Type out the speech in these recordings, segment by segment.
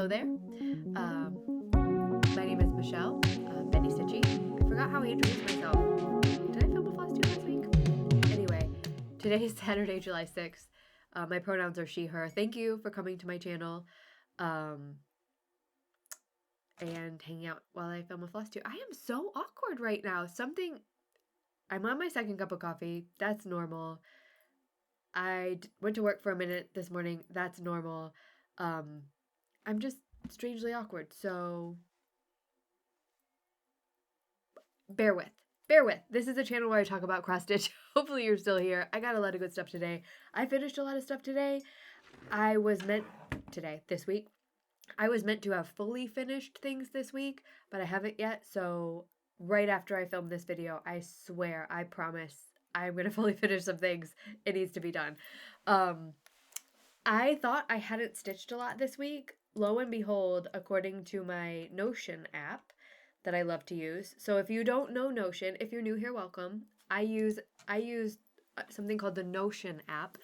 Hello there. My name is Michelle. I'm Bendy Stitchy. I forgot how I introduced myself. Did I film a Flosstube last week? Anyway, today is Saturday, July 6th. My pronouns are she, her. Thank you for coming to my channel and hanging out while I film a Flosstube. I am so awkward right now. I'm on my second cup of coffee. That's normal. I went to work for a minute this morning. That's normal. I'm just strangely awkward, so bear with. This is a channel where I talk about cross stitch. Hopefully you're still here. I got a lot of good stuff today. I finished a lot of stuff today. This week. I was meant to have fully finished things this week, but I haven't yet. So right after I film this video, I swear, I promise, I'm going to fully finish some things. It needs to be done. I thought I hadn't stitched a lot this week. Lo and behold, according to my Notion app that I love to use. So if you don't know Notion, if you're new here, welcome. I use something called the Notion app,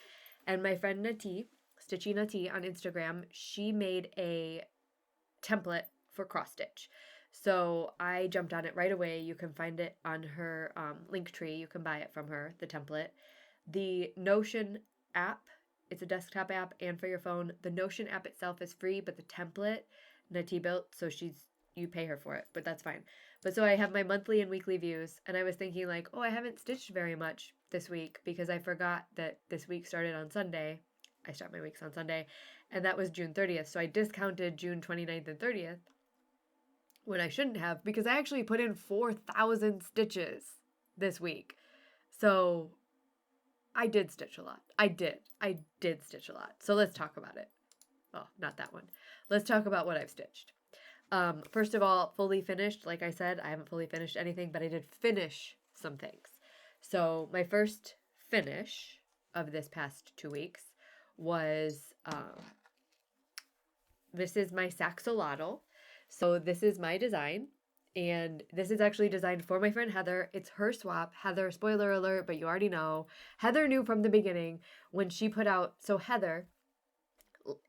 and my friend Nati, Stitchy Nati on Instagram, she made a template for cross stitch. So I jumped on it right away. You can find it on her link tree. You can buy it from her, the template. The Notion app, it's a desktop app and for your phone. The Notion app itself is free, but the template Nati built, so you pay her for it, but that's fine. But so I have my monthly and weekly views, and I was thinking like, oh, I haven't stitched very much this week because I forgot that this week started on Sunday. I start my weeks on Sunday, and that was June 30th. So I discounted June 29th and 30th when I shouldn't have, because I actually put in 4,000 stitches this week. So I did stitch a lot. I did stitch a lot. So let's talk about it. Oh, not that one. Let's talk about what I've stitched. First of all, fully finished. Like I said, I haven't fully finished anything, but I did finish some things. So my first finish of this past 2 weeks was, this is my Saxolotl. So this is my design, and this is actually designed for my friend Heather. It's her swap. Heather, spoiler alert, but you already know. Heather knew from the beginning when she put out, so Heather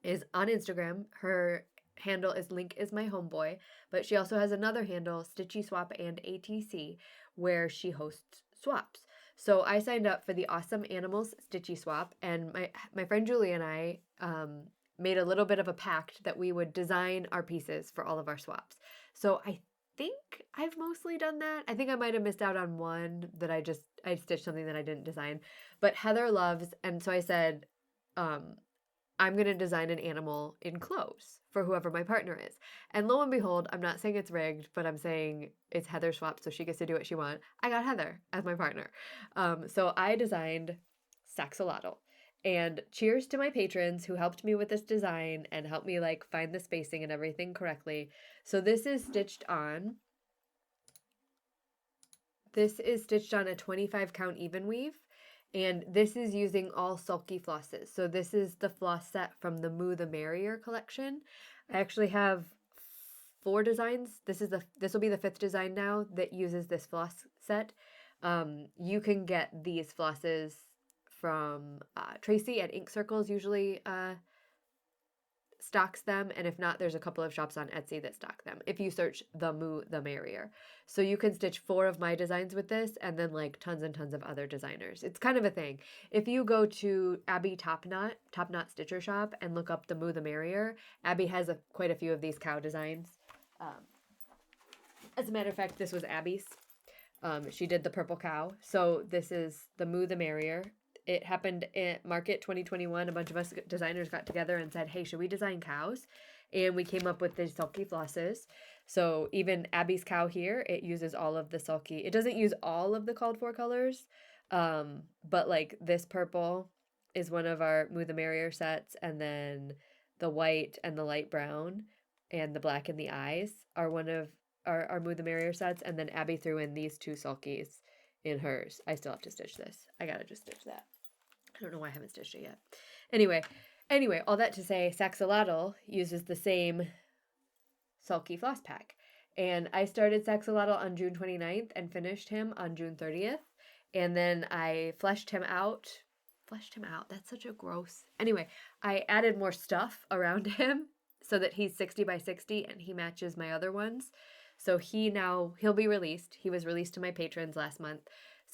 is on Instagram. Her handle is Link is my homeboy, but she also has another handle, Stitchy Swap and ATC, where she hosts swaps. So I signed up for the Awesome Animals Stitchy Swap, and my friend Julie and I made a little bit of a pact that we would design our pieces for all of our swaps. So I think I've mostly done that. I think I might have missed out on one that I stitched something that I didn't design. But Heather loves, and so I said, I'm going to design an animal in clothes for whoever my partner is. And lo and behold, I'm not saying it's rigged, but I'm saying it's Heather's swap, so she gets to do what she wants. I got Heather as my partner. So I designed Saxolotl. And cheers to my patrons who helped me with this design and helped me like find the spacing and everything correctly. So this is stitched on a 25 count even weave. And this is using all sulky flosses. So this is the floss set from the Moo the Merrier collection. I actually have 4 designs. This will be the 5th design now that uses this floss set. You can get these flosses from Tracy at Ink Circles usually stocks them, and if not, there's a couple of shops on Etsy that stock them if you search the Moo the Merrier. So you can stitch 4 of my designs with this, and then like tons and tons of other designers. It's kind of a thing. If you go to Abby Top Knot Stitcher Shop, and look up the Moo the Merrier, Abby has quite a few of these cow designs. As a matter of fact, this was Abby's. She did the purple cow. So this is the Moo the Merrier. It happened at Market 2021. A bunch of us designers got together and said, hey, should we design cows? And we came up with these sulky flosses. So even Abby's cow here, it uses all of the sulky. It doesn't use all of the called for colors, but like this purple is one of our Moo the Merrier sets, and then the white and the light brown and the black in the eyes are one of our Moo the Merrier sets, and then Abby threw in these 2 sulkies in hers. I still have to stitch this. I gotta just stitch that. I don't know why I haven't stitched it yet. Anyway, all that to say, Saxolotl uses the same sulky floss pack. And I started Saxolotl on June 29th and finished him on June 30th. And then I fleshed him out. That's such a gross. Anyway, I added more stuff around him so that he's 60 by 60 and he matches my other ones. So he'll be released. He was released to my patrons last month.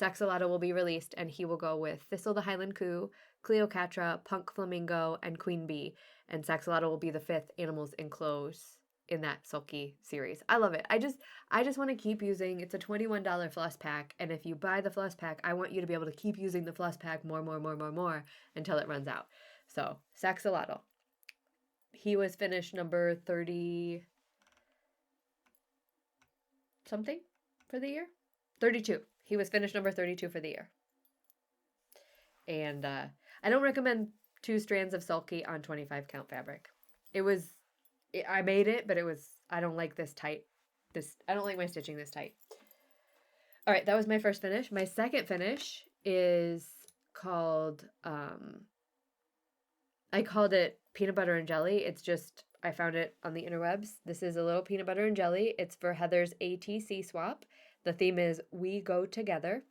Saxolotl will be released, and he will go with Thistle the Highland Coo, Cleocatra, Punk Flamingo, and Queen Bee. And Saxolotl will be the 5th Animals Enclosed in that sulky series. I love it. I just want to keep using. It's a $21 floss pack, and if you buy the floss pack, I want you to be able to keep using the floss pack more until it runs out. So Saxolotl. He was finished number 30 something for the year. 32. He was finished number 32 for the year. And I don't recommend 2 strands of sulky on 25 count fabric. I made it, but I don't like this tight. I don't like my stitching this tight. All right, that was my first finish. My second finish is called, I called it peanut butter and jelly. It's just, I found it on the interwebs. This is a little peanut butter and jelly. It's for Heather's ATC swap. The theme is We Go Together.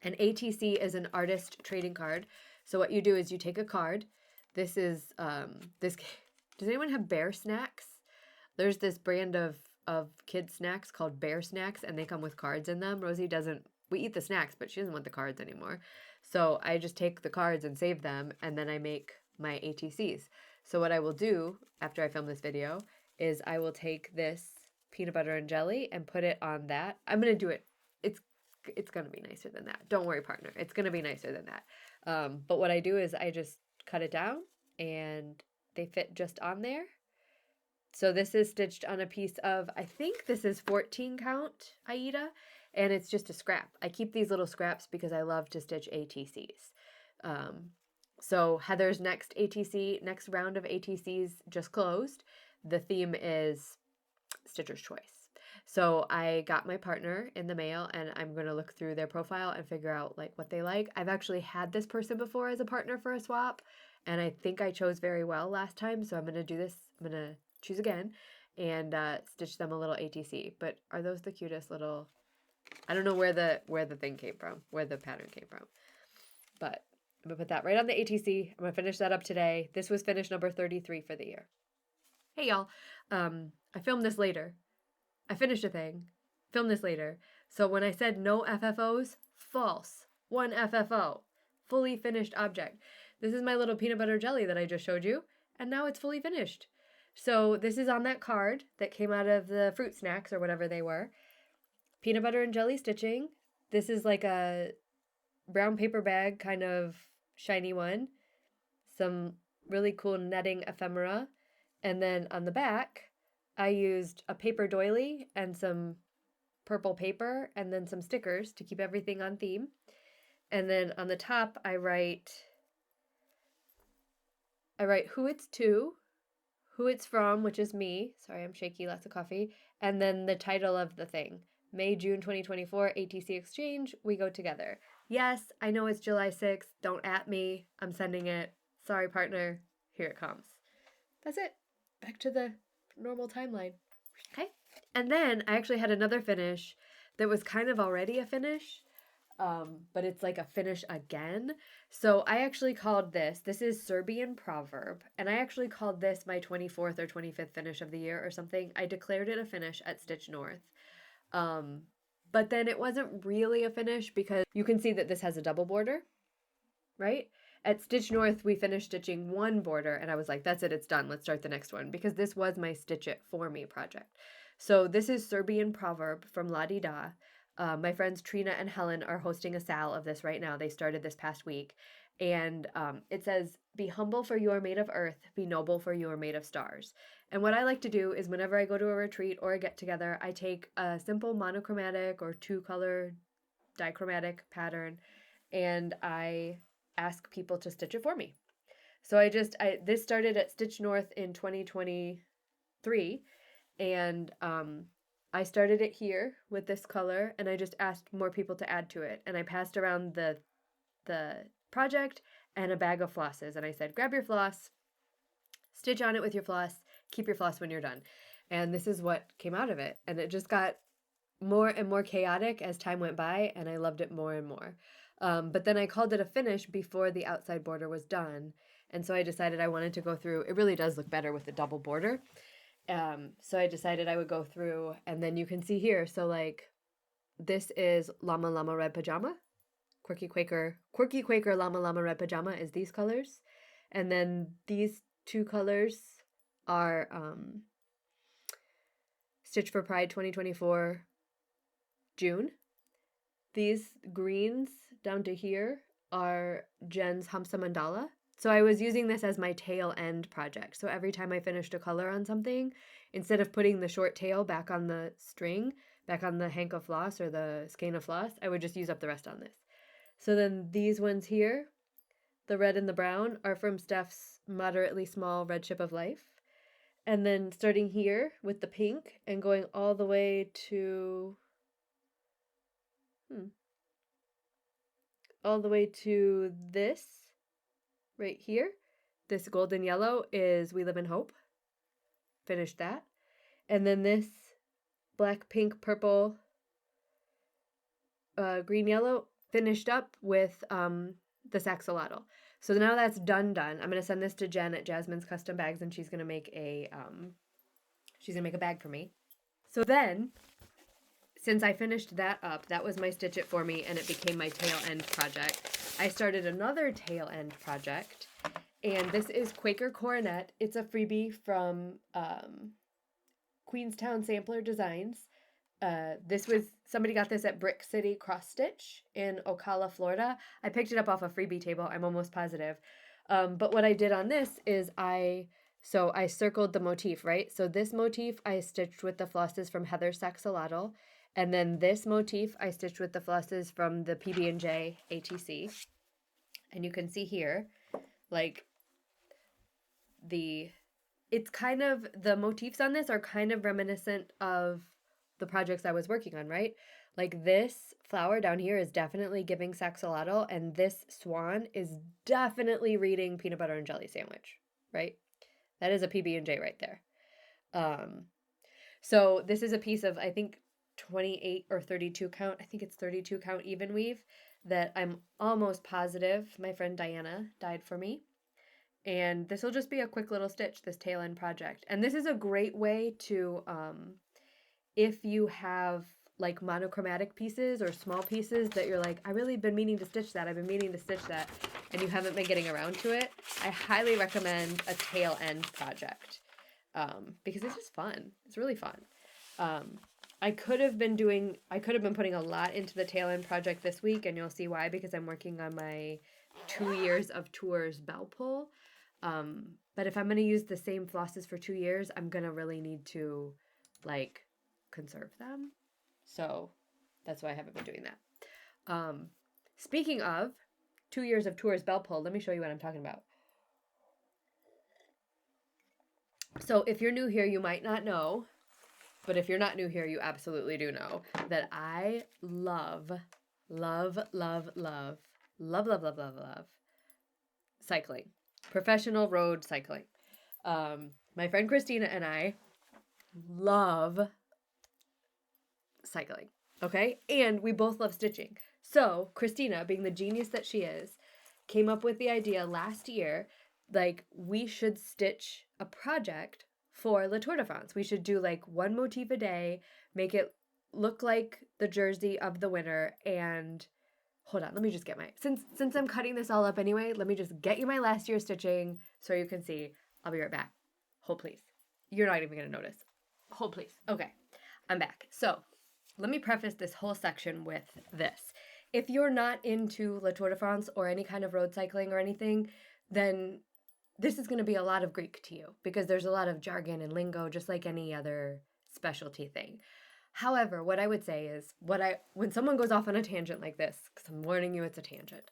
And ATC is an artist trading card. So what you do is you take a card. This is, does anyone have Bear Snacks? There's this brand of kids snacks called Bear Snacks, and they come with cards in them. Rosie doesn't, we eat the snacks, but she doesn't want the cards anymore. So I just take the cards and save them, and then I make my ATCs. So what I will do after I film this video is I will take this peanut butter and jelly and put it on that. I'm going to do it. It's going to be nicer than that. Don't worry, partner. It's going to be nicer than that. But what I do is I just cut it down and they fit just on there. So this is stitched on a piece of, I think this is 14 count Aida, and it's just a scrap. I keep these little scraps because I love to stitch ATCs. So Heather's next round of ATCs just closed. The theme is Stitcher's Choice. So I got my partner in the mail, and I'm going to look through their profile and figure out like what they like. I've actually had this person before as a partner for a swap, and I think I chose very well last time. So I'm going to do this. I'm going to choose again and stitch them a little ATC. But are those the cutest little, I don't know where the thing came from, where the pattern came from. But I'm going to put that right on the ATC. I'm going to finish that up today. This was finished number 33 for the year. Hey, y'all. I filmed this later. I finished a thing. Filmed this later. So when I said no FFOs, false. 1 FFO. Fully finished object. This is my little peanut butter jelly that I just showed you. And now it's fully finished. So this is on that card that came out of the fruit snacks or whatever they were. Peanut butter and jelly stitching. This is like a brown paper bag kind of shiny one. Some really cool netting ephemera. And then on the back, I used a paper doily and some purple paper and then some stickers to keep everything on theme. And then on the top, I write who it's to, who it's from, which is me. Sorry, I'm shaky, lots of coffee. And then the title of the thing. May, June 2024, ATC Exchange, We Go Together. Yes, I know it's July 6th. Don't at me. I'm sending it. Sorry, partner. Here it comes. That's it. Back to the normal timeline. Okay. And then I actually had another finish that was kind of already a finish, but it's like a finish again. So I actually called this is Serbian Proverb, and I actually called this my 24th or 25th finish of the year or something. I declared it a finish at Stitch North. But then it wasn't really a finish because you can see that this has a double border, right? At Stitch North, we finished stitching one border, and I was like, that's it, it's done. Let's start the next one, because this was my Stitch It For Me project. So this is Serbian Proverb from La Di Da. My friends Trina and Helen are hosting a sale of this right now. They started this past week. And it says, be humble for you are made of earth, be noble for you are made of stars. And what I like to do is whenever I go to a retreat or a get-together, I take a simple monochromatic or 2-color dichromatic pattern, and I ask people to stitch it for me. So this started at Stitch North in 2023, and I started it here with this color, and I just asked more people to add to it, and I passed around the project and a bag of flosses, and I said, grab your floss, stitch on it with your floss, keep your floss when you're done. And this is what came out of it, and it just got more and more chaotic as time went by, and I loved it more and more. But then I called it a finish before the outside border was done. And so I decided I wanted to go through, it really does look better with the double border. So I decided I would go through, and then you can see here. So like, this is Llama Llama Red Pajama. Quirky Quaker Llama Llama Red Pajama is these colors. And then these two colors are Stitch for Pride 2024 June. These greens down to here are Jen's Hamsa Mandala. So I was using this as my tail end project. So every time I finished a color on something, instead of putting the short tail back on the string, back on the hank of floss or the skein of floss, I would just use up the rest on this. So then these ones here, the red and the brown, are from Steph's moderately small Red Ship of Life. And then starting here with the pink and going all the way to this right here. This golden yellow is We Live in Hope. Finished that. And then this black, pink, purple, green, yellow, finished up with the Saxolotl. So now that's done. I'm going to send this to Jen at Jasmine's Custom Bags, and she's going to make a bag for me. So then, since I finished that up, that was my Stitch It For Me, and it became my tail end project. I started another tail end project, and this is Quaker Coronet. It's a freebie from Queenstown Sampler Designs. Somebody got this at Brick City Cross Stitch in Ocala, Florida. I picked it up off a freebie table, I'm almost positive. But what I did on this is I circled the motif, right? So this motif I stitched with the flosses from Heather's Saxolotl. And then this motif I stitched with the flosses from the PB&J ATC. And you can see here, like, it's kind of, the motifs on this are kind of reminiscent of the projects I was working on, right? Like this flower down here is definitely giving Saxolotl, and this swan is definitely reading Peanut Butter and Jelly Sandwich, right? That is a PB&J right there. So this is a piece of, I think, 28 or 32 count. I think it's 32 count even weave that I'm almost positive my friend Diana dyed for me. And this will just be a quick little stitch, this tail end project. And this is a great way to, if you have like monochromatic pieces or small pieces that you're like, I really been meaning to stitch that, and you haven't been getting around to it, I highly recommend a tail end project because it's just fun. It's really fun. I could have been putting a lot into the tail end project this week, and you'll see why, because I'm working on my 2 years of tours bell pull. But if I'm going to use the same flosses for 2 years, I'm going to really need to like conserve them. So that's why I haven't been doing that. Speaking of 2 years of tours bell pull, let me show you what I'm talking about. So if you're new here, you might not know, but if you're not new here, you absolutely do know that I love cycling, professional road cycling. My friend Christina and I love cycling, okay? And we both love stitching. So Christina, being the genius that she is, came up with the idea last year, like, we should stitch a project for Le Tour de France. We should do like one motif a day, make it look like the jersey of the winner. And hold on, let me just get since I'm cutting this all up anyway, let me just get you my last year's stitching so you can see. I'll be right back. Hold please. You're not even gonna notice. Hold please. Okay, I'm back. So let me preface this whole section with this. If you're not into Le Tour de France or any kind of road cycling or anything, then this is going to be a lot of Greek to you because there's a lot of jargon and lingo, just like any other specialty thing. However, what I would say is when someone goes off on a tangent like this, because I'm warning you it's a tangent,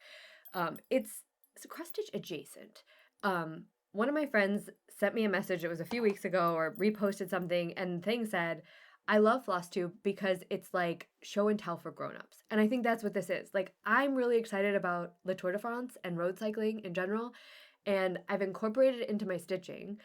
it's cross-stitch adjacent. One of my friends sent me a message, it was a few weeks ago, or reposted something, and the thing said, I love Flosstube because it's like show and tell for grown-ups. And I think that's what this is. Like, I'm really excited about Le Tour de France and road cycling in general, and I've incorporated it into my stitching.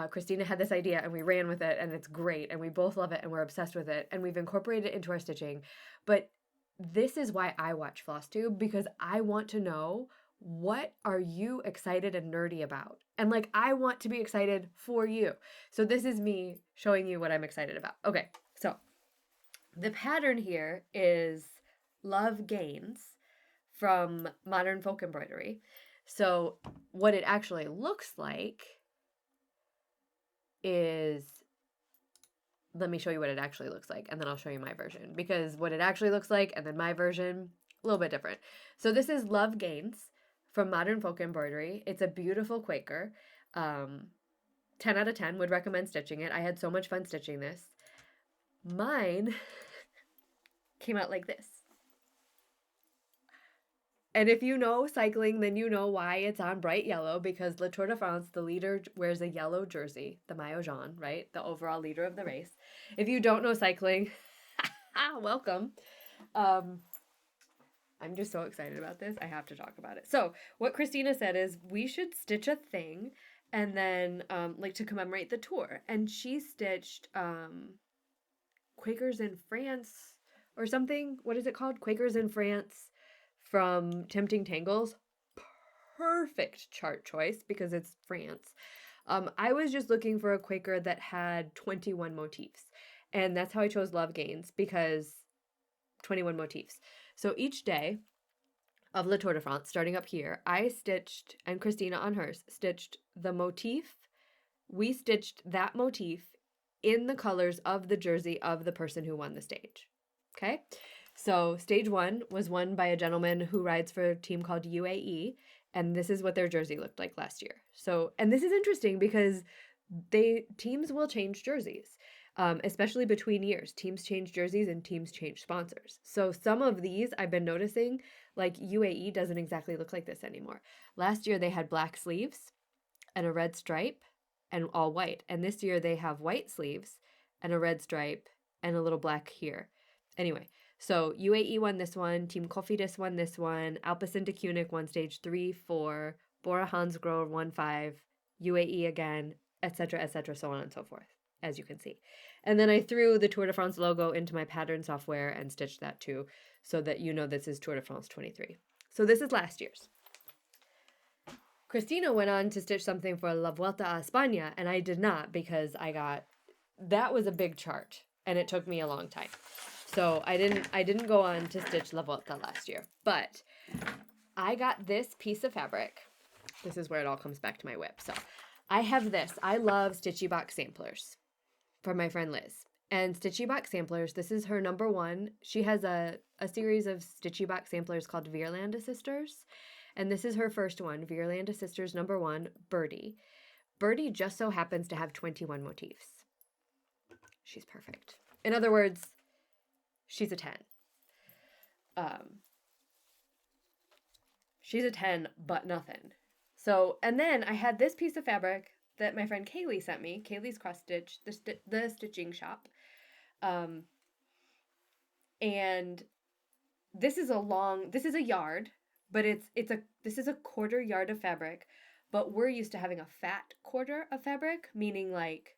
Christina had this idea and we ran with it, and it's great, and we both love it and we're obsessed with it, and we've incorporated it into our stitching. But this is why I watch Flosstube, because I want to know what are you excited and nerdy about? And like, I want to be excited for you. So this is me showing you what I'm excited about. Okay, so the pattern here is Love Gains from Modern Folk Embroidery. So what it actually looks like is, let me show you what it actually looks like, and then I'll show you my version, because what it actually looks like and then my version, a little bit different. So this is Love Gains from Modern Folk Embroidery. It's a beautiful Quaker. 10 out of 10 would recommend stitching it. I had so much fun stitching this. Mine came out like this. And if you know cycling, then you know why it's on bright yellow, because Le Tour de France, the leader wears a yellow jersey, the Maillot jaune, right? The overall leader of the race. If you don't know cycling, welcome. I'm just so excited about this. I have to talk about it. So what Christina said is we should stitch a thing and then like to commemorate the tour. And she stitched Quakers in France or something. What is it called? Quakers in France from Tempting Tangles. Perfect chart choice because it's France. I was just looking for a Quaker that had 21 motifs. And that's how I chose Love Gains, because 21 motifs. So each day of Le Tour de France, starting up here, I stitched, and Christina on hers, stitched the motif. We stitched that motif in the colors of the jersey of the person who won the stage. Okay? So stage 1 was won by a gentleman who rides for a team called UAE, and this is what their jersey looked like last year. So, and this is interesting because teams will change jerseys. Especially between years. Teams change jerseys and teams change sponsors. So some of these I've been noticing, like UAE doesn't exactly look like this anymore. Last year they had black sleeves and a red stripe and all white. And this year they have white sleeves and a red stripe and a little black here. Anyway, so UAE won this one, Team Kofidis won this one, Alpecin de König won stage 3, 4, Bora Hansgrohe won 5, UAE again, etc., so on and so forth, as you can see. And then I threw the Tour de France logo into my pattern software and stitched that too, so that you know this is Tour de France 23. So this is last year's. Christina went on to stitch something for La Vuelta a España, and I did not, because that was a big chart, and it took me a long time. So I didn't go on to stitch La Vuelta last year, but I got this piece of fabric. This is where it all comes back to my whip. So I have this. I love Stitchy box samplers from my friend Liz. And Stitchy box samplers, this is her number one. She has a series of Stitchy box samplers called Vierlanda Sisters. And this is her first one, Vierlanda Sisters number 1, Birdie. Birdie just so happens to have 21 motifs. She's perfect. In other words, she's a 10. She's a 10, but nothing. So, and then I had this piece of fabric that my friend Kaylee sent me. Kaylee's Cross Stitch, the stitching shop. And this is a yard, but this is a quarter yard of fabric, but we're used to having a fat quarter of fabric, meaning like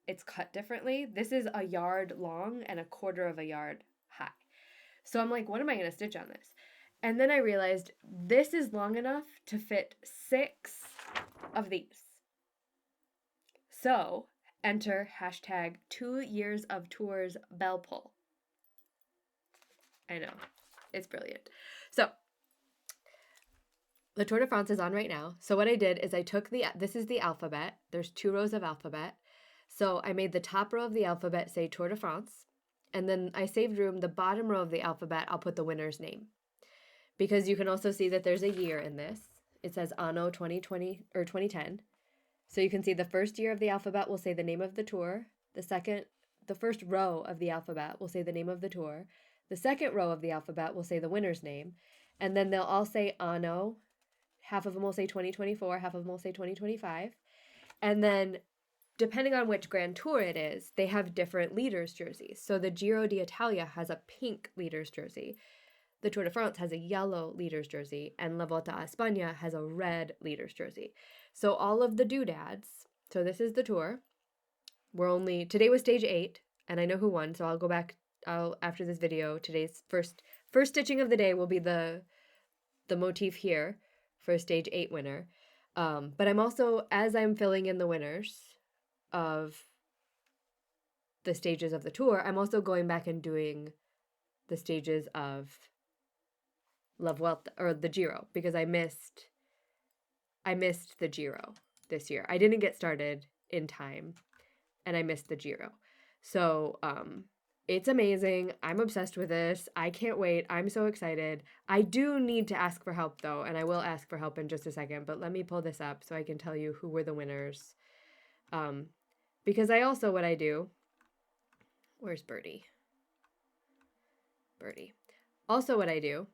it's cut differently. This is a yard long and a quarter of a yard high. So I'm like, what am I going to stitch on this? And then I realized this is long enough to fit 6 of these. So enter hashtag 2 years of tours bell pull. I know, it's brilliant. So the Tour de France is on right now. So what I did is I took this is the alphabet. There's 2 rows of alphabet. So I made the top row of the alphabet say Tour de France. And then I saved room, the bottom row of the alphabet, I'll put the winner's name. Because you can also see that there's a year in this. It says Anno 2020 or 2010. So you can see the first year of the alphabet will say the name of the tour. The first row of the alphabet will say the name of the tour. The second row of the alphabet will say the winner's name. And then they'll all say Anno. Half of them will say 2024, half of them will say 2025. And then depending on which Grand Tour it is, they have different leaders' jerseys. So the Giro d'Italia has a pink leaders' jersey. The Tour de France has a yellow leader's jersey, and La Volta a España has a red leader's jersey. So all of the doodads, so this is the tour. Today was stage 8, and I know who won, so I'll go back, after this video, today's first stitching of the day will be the motif here for stage 8 winner. But I'm also, as I'm filling in the winners of the stages of the tour, I'm also going back and doing the stages of La Vuelta, or the Giro, because I missed the Giro this year. I didn't get started in time, and I missed the Giro. So, it's amazing. I'm obsessed with this. I can't wait. I'm so excited. I do need to ask for help, though, and I will ask for help in just a second, but let me pull this up so I can tell you who were the winners. Because I also, what I do... Where's Birdie? Birdie. Also, what I do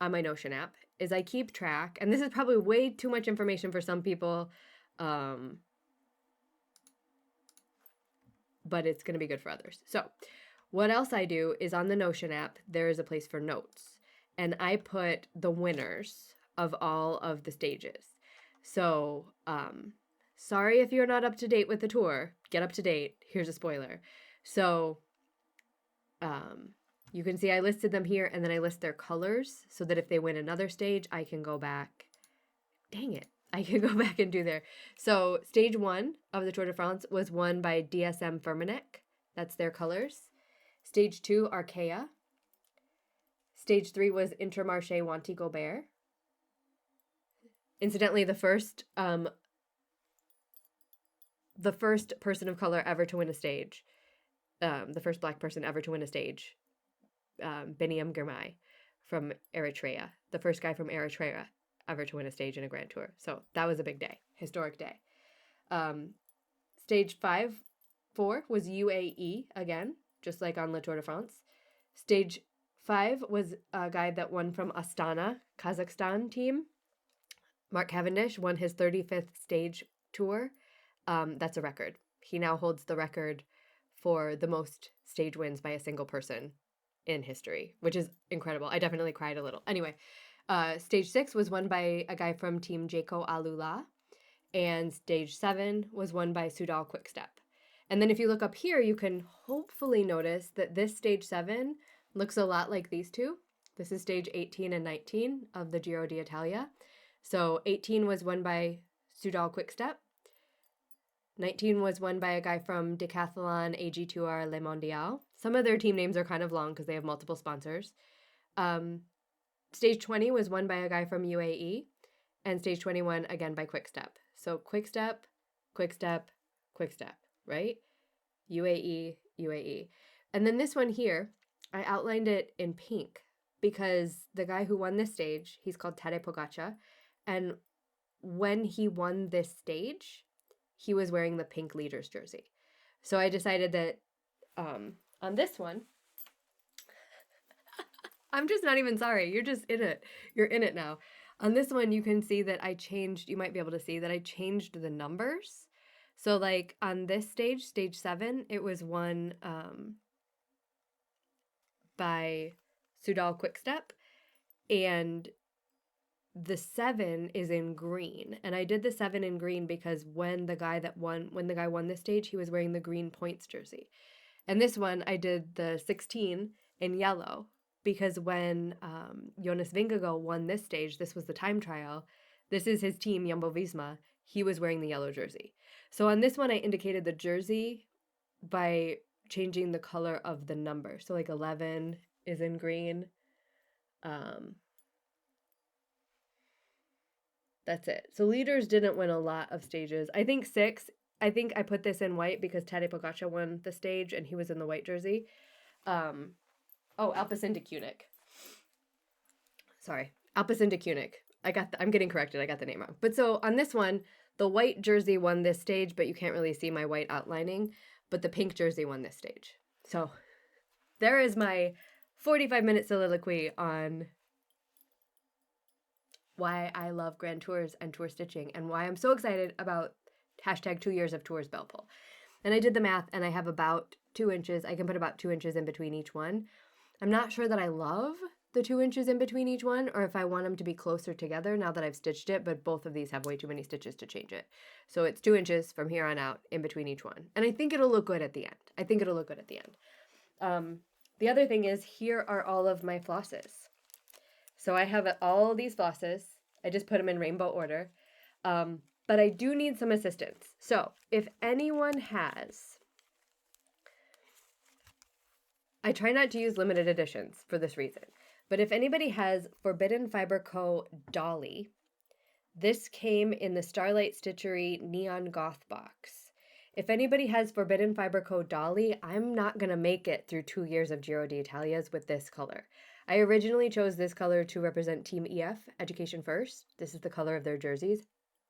on my Notion app is I keep track, and this is probably way too much information for some people, but it's going to be good for others. So what else I do is on the Notion app, there is a place for notes, and I put the winners of all of the stages. So, sorry if you're not up to date with the tour. Get up to date. Here's a spoiler. So, you can see I listed them here, and then I list their colors so that if they win another stage, I can go back. Dang it. I can go back and do there. So stage 1 of the Tour de France was won by DSM Firmenich. That's their colors. Stage 2, Arkea. Stage 3 was Intermarché Wanty Gobert. Incidentally, the first person of color ever to win a stage. The first black person ever to win a stage. Bendy Girmay from Eritrea. The first guy from Eritrea ever to win a stage in a Grand Tour. So that was a big day, historic day. Stage 4 was UAE again, just like on Le Tour de France. Stage 5 was a guy that won from Astana, Kazakhstan team. Mark Cavendish won his 35th stage tour. That's a record. He now holds the record for the most stage wins by a single person in history, which is incredible. I definitely cried a little. Anyway, stage 6 was won by a guy from Team Jayco Alula, and stage 7 was won by Soudal Quickstep. And then if you look up here, you can hopefully notice that this stage 7 looks a lot like these two. This is stage 18 and 19 of the Giro d'Italia. So 18 was won by Soudal Quickstep. 19 was won by a guy from Decathlon AG2R Le Mondial. Some of their team names are kind of long because they have multiple sponsors. Stage 20 was won by a guy from UAE, and stage 21 again by Quickstep. So Quickstep, Quickstep, Quickstep, right? UAE, UAE. And then this one here, I outlined it in pink because the guy who won this stage, he's called Tadej Pogačar, and when he won this stage, he was wearing the pink leader's jersey. So I decided that on this one, I'm just not even sorry. You're just in it. You're in it now. On this one, you can see that I changed, you might be able to see that I changed the numbers. So like on this stage, stage 7, it was won by Soudal Quickstep, and the 7 is in green. And I did the 7 in green because when the guy won this stage, he was wearing the green points jersey. And this one, I did the 16 in yellow because when Jonas Vingegaard won this stage, this was the time trial. This is his team, Jumbo-Visma. He was wearing the yellow jersey. So on this one, I indicated the jersey by changing the color of the number. So like 11 is in green. That's it. So leaders didn't win a lot of stages. I think 6. I think I put this in white because Tadej Pogačar won the stage and he was in the white jersey. Alpecin Koenig. Sorry, Alpecin Koenig. I'm getting corrected. I got the name wrong. But so on this one, the white jersey won this stage, but you can't really see my white outlining. But the pink jersey won this stage. So there is my 45-minute soliloquy on why I love Grand Tours and tour stitching and why I'm so excited about # 2 years of Tours Belpole. And I did the math and I have about 2 inches. I can put about 2 inches in between each one. I'm not sure that I love the 2 inches in between each one or if I want them to be closer together now that I've stitched it, but both of these have way too many stitches to change it. So it's 2 inches from here on out in between each one. And I think it'll look good at the end. The other thing is here are all of my flosses. So I have all these flosses. I just put them in rainbow order. But I do need some assistance. So if anyone has, I try not to use limited editions for this reason, but if anybody has Forbidden Fiber Co. Dolly, this came in the Starlight Stitchery Neon Goth box. If anybody has Forbidden Fiber Co. Dolly, I'm not going to make it through 2 years of Giro d'Italia's with this color. I originally chose this color to represent Team EF, Education First. This is the color of their jerseys.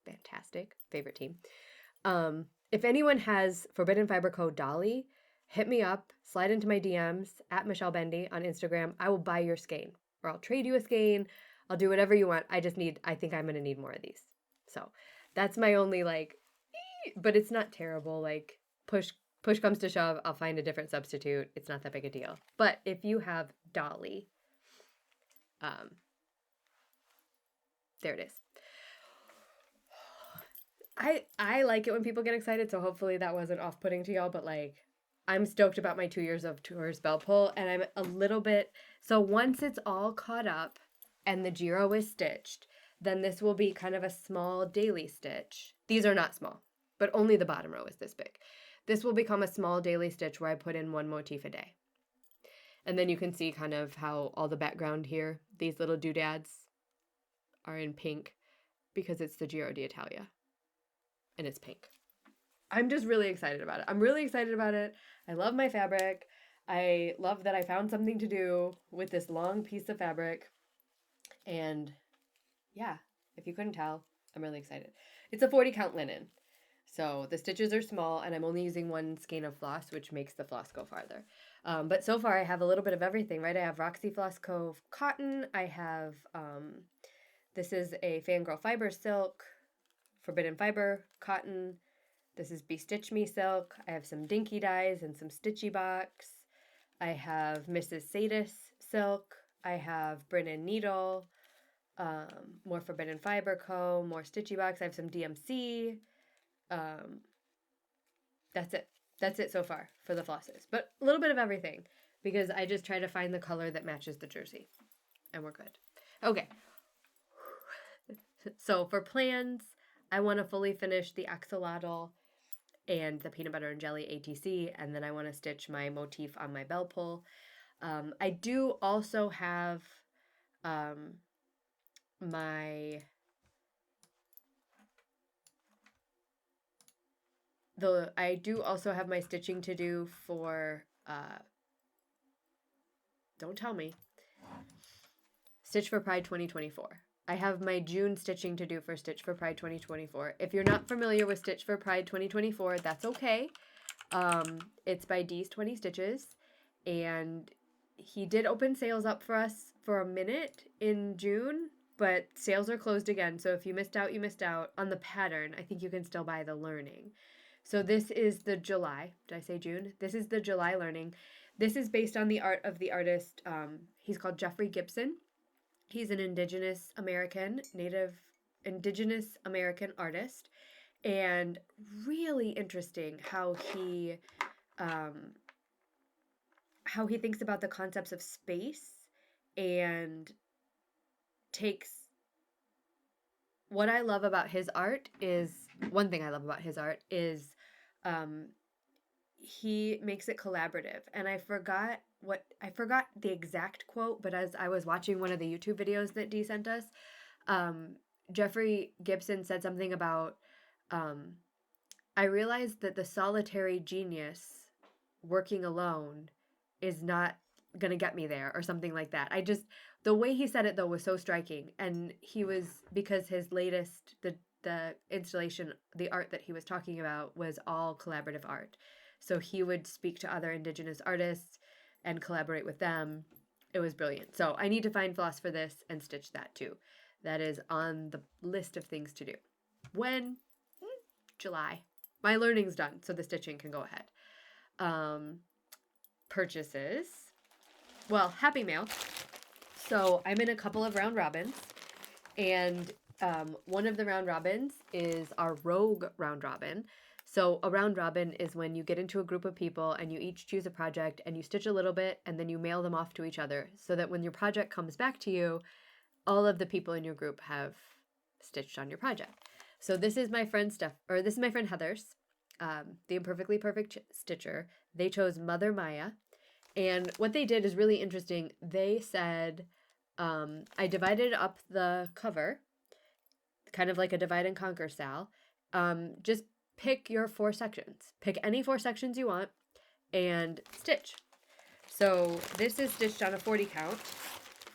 Fantastic. Favorite team. If anyone has Forbidden Fiber Co. Dolly, hit me up, slide into my DMs at Michelle Bendy on Instagram. I will buy your skein, or I'll trade you a skein. I'll do whatever you want. I think I'm going to need more of these. So that's my only but it's not terrible. Like push comes to shove, I'll find a different substitute. It's not that big a deal. But if you have Dolly, there it is. I like it when people get excited, so hopefully that wasn't off-putting to y'all, but I'm stoked about my 2 years of Tours belt pull, and I'm a little bit, so once it's all caught up and the Giro is stitched, then this will be kind of a small daily stitch. These are not small, but only the bottom row is this big. This will become a small daily stitch where I put in one motif a day. And then you can see kind of how all the background here, these little doodads are in pink because it's the Giro d'Italia. And it's pink. I'm just really excited about it. I'm really excited about it. I love my fabric. I love that I found something to do with this long piece of fabric. And yeah, if you couldn't tell, I'm really excited. It's a 40 count linen. So the stitches are small and I'm only using one skein of floss, which makes the floss go farther. But so far I have a little bit of everything, right? I have Roxy Floss Cove cotton. I have, this is a Fangirl Fiber silk. Forbidden Fiber, cotton. This is Be Stitch Me silk. I have some Dinky dyes and some Stitchy box. I have Mrs. Sadis silk. I have Brennan Needle. More Forbidden Fiber Co. More Stitchy box. I have some DMC. That's it. That's it so far for the flosses. But a little bit of everything because I just try to find the color that matches the jersey. And we're good. Okay. So for plans, I want to fully finish the axolotl and the peanut butter and jelly ATC, and then I want to stitch my motif on my bell pull. I do also have my stitching to do for don't tell me, Stitch for Pride 2024. I have my June stitching to do for Stitch for Pride 2024. If you're not familiar with Stitch for Pride 2024, that's okay. It's by D's 20 Stitches, and he did open sales up for us for a minute in June, but sales are closed again, so if you missed out, you missed out. On the pattern, I think you can still buy the learning. So this is the July, did I say June? This is the July learning. This is based on the art of the artist, he's called Jeffrey Gibson. He's an Indigenous American artist, and really interesting how he thinks about the concepts of space and takes what I love about his art is one thing I love about his art is he makes it collaborative, and I forgot the exact quote, but as I was watching one of the YouTube videos that Dee sent us, Jeffrey Gibson said something about, I realized that the solitary genius working alone is not going to get me there, or something like that. The way he said it, though, was so striking, and because his latest, the installation, the art that he was talking about was all collaborative art. So he would speak to other Indigenous artists and collaborate with them. It was brilliant. So I need to find floss for this and stitch that too. That is on the list of things to do. When? July. My learning's done, so the stitching can go ahead. Purchases. Well, Happy Mail. So I'm in a couple of round robins, and one of the round robins is our Rogue round robin. So a round robin is when you get into a group of people and you each choose a project and you stitch a little bit and then you mail them off to each other so that when your project comes back to you, all of the people in your group have stitched on your project. So this is my friend this is my friend Heather's, the Imperfectly Perfect Stitcher. They chose Mother Maya. And what they did is really interesting. They said, I divided up the cover, kind of like a divide and conquer style. Just pick your 4 sections. Pick any 4 sections you want and stitch. So this is stitched on a 40 count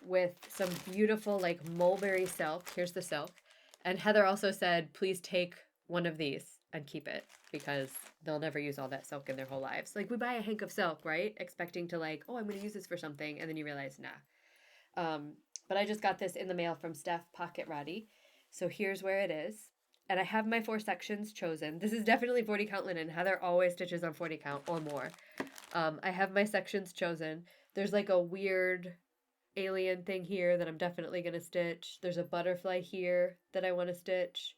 with some beautiful like mulberry silk. Here's the silk. And Heather also said, please take one of these and keep it because they'll never use all that silk in their whole lives. Like we buy a hank of silk, right? Expecting to like, oh, I'm going to use this for something. And then you realize, nah. But I just got this in the mail from Steph Pocket Roddy. So here's where it is. And I have my 4 sections chosen. This is definitely 40 count linen. Heather always stitches on 40 count or more. I have my sections chosen. There's like a weird alien thing here that I'm definitely going to stitch. There's a butterfly here that I want to stitch.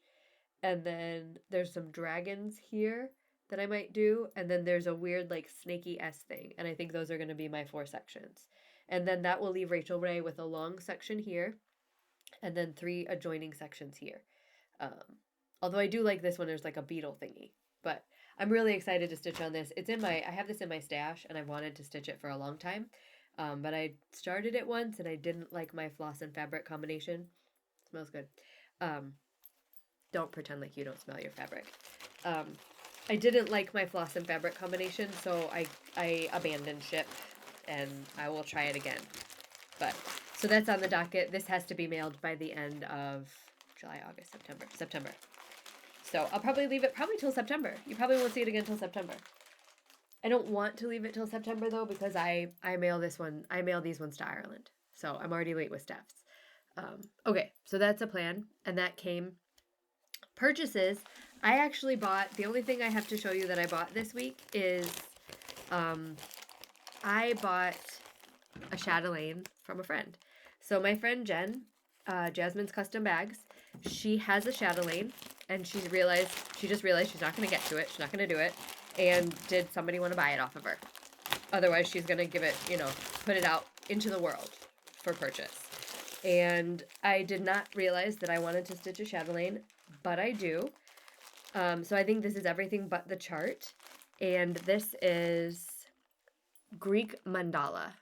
And then there's some dragons here that I might do. And then there's a weird like snaky S thing. And I think those are going to be my 4 sections. And then that will leave Rachel Ray with a long section here. And then 3 adjoining sections here. Although I do like this one, there's like a beetle thingy. But I'm really excited to stitch on this. I have this in my stash and I wanted to stitch it for a long time. But I started it once and I didn't like my floss and fabric combination. It smells good. Don't pretend like you don't smell your fabric. I didn't like my floss and fabric combination, so I abandoned ship and I will try it again. But so that's on the docket. This has to be mailed by the end of July, August, September. So I'll probably leave it till September. You probably won't see it again till September. I don't want to leave it till September though because I mail these ones to Ireland. So I'm already late with Steph's. Okay, so that's a plan, and that came. Purchases. I actually bought, the only thing I have to show you that I bought this week is I bought a chatelaine from a friend. So my friend Jen, Jasmine's Custom Bags, she has a chatelaine, and she just realized she's not going to get to it. She's not going to do it. And did somebody want to buy it off of her? Otherwise, she's going to give it, put it out into the world for purchase. And I did not realize that I wanted to stitch a chatelaine, but I do. So I think this is everything but the chart. And this is Greek mandala.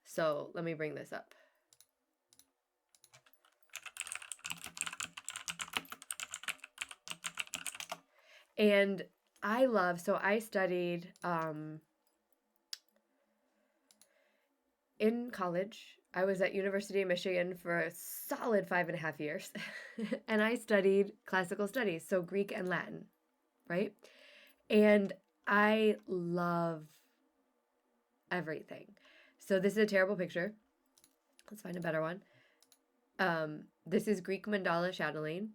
So let me bring this up. And I studied in college. I was at University of Michigan for a solid 5.5 years. And I studied classical studies, so Greek and Latin, right? And I love everything. So this is a terrible picture. Let's find a better one. This is Greek mandala chatelaine.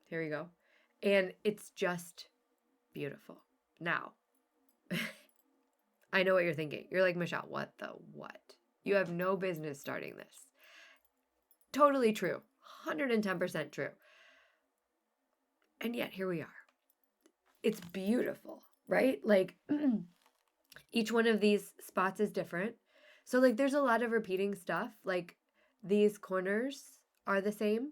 Here we go. And it's just beautiful. Now, I know what you're thinking. You're like, Michelle, what the what? You have no business starting this. Totally true. 110% true. And yet here we are. It's beautiful, right? Like each one of these spots is different. So like there's a lot of repeating stuff. Like these corners are the same,